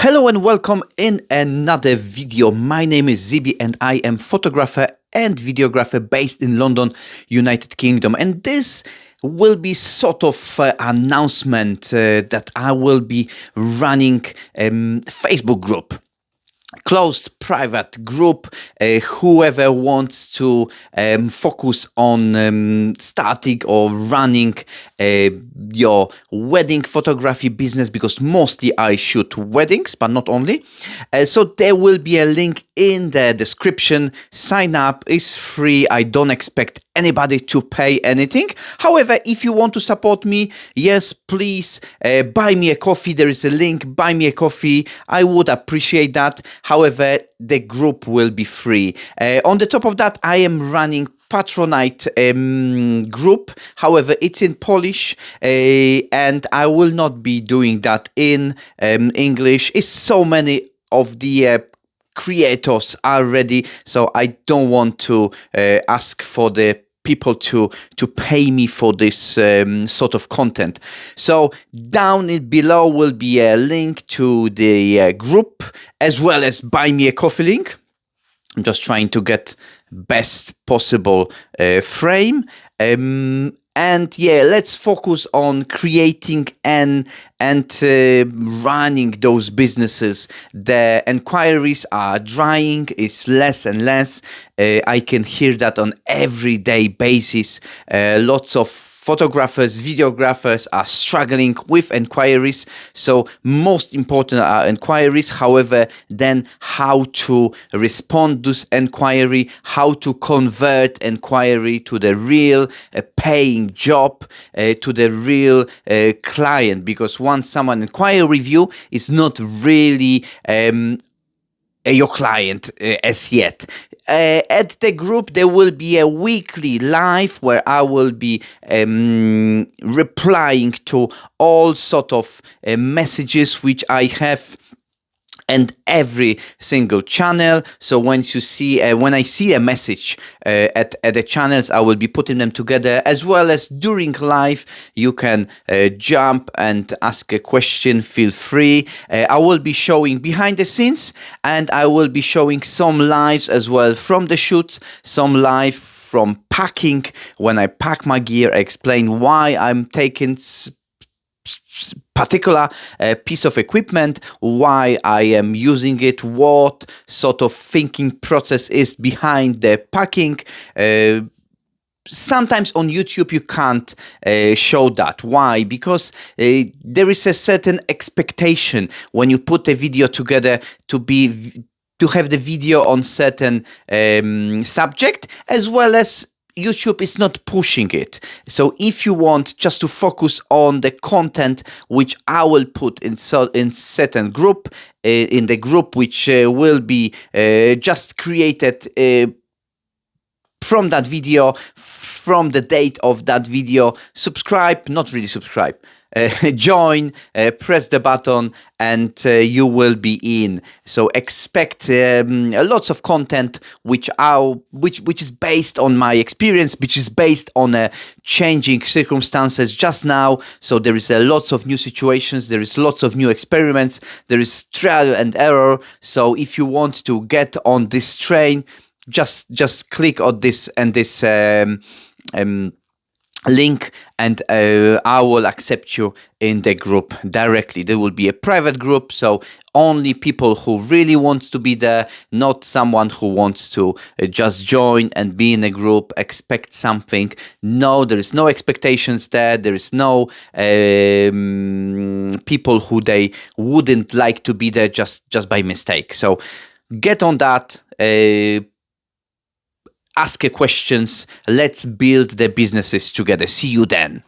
Hello and welcome in another video. My name is Zibi and I am photographer and videographer based in London, United Kingdom. And this will be sort of announcement that I will be running Facebook group. Closed private group. Whoever wants to focus on starting or running your wedding photography business, because mostly I shoot weddings, but not only. So there will be a link in the description. Sign up, is free. I don't expect anybody to pay anything. However, if you want to support me, yes, please buy me a coffee. There is a link, buy me a coffee. I would appreciate that. However, the group will be free. On the top of that, I am running Patronite group. However, it's in Polish and I will not be doing that in English. It's so many of the creators already, so I don't want to ask for the people to pay me for this sort of content. So down below will be a link to the group, as well as buy me a coffee link. I'm just trying to get best possible frame. And yeah, let's focus on creating and running those businesses. The inquiries are drying, it's less and less. I can hear that on everyday basis. Lots of photographers, videographers are struggling with inquiries. So most important are inquiries. However, then how to respond to this inquiry, how to convert inquiry to the real paying job, to the real client. Because once someone inquire with you, it's not really your client as yet. At the group, there will be a weekly live where I will be replying to all sort of messages which I have, and every single channel. So once you see, when I see a message at the channels, I will be putting them together, as well as during live, you can jump and ask a question, feel free. I will be showing behind the scenes, and I will be showing some lives as well from the shoots, some live from packing. When I pack my gear, I explain why I'm taking particular piece of equipment, why I am using it, what sort of thinking process is behind the packing. Sometimes on YouTube you can't show that. Why? Because there is a certain expectation when you put a video together to have the video on certain subject, as well as YouTube is not pushing it. So if you want just to focus on the content which I will put in certain group, in the group which will be just created from that video, from the date of that video, subscribe, not really subscribe, join, press the button, and you will be in. So expect lots of content which is based on my experience, which is based on changing circumstances just now. So there is lots of new situations, there is lots of new experiments, there is trial and error. So if you want to get on this train, just click on this and this link, and I will accept you in the group directly. There will be a private group, so only people who really wants to be there, not someone who wants to just join and be in a group, expect something. No, there is no expectations there. There is no people who they wouldn't like to be there just by mistake. So get on that. Ask questions. Let's build the businesses together. See you then.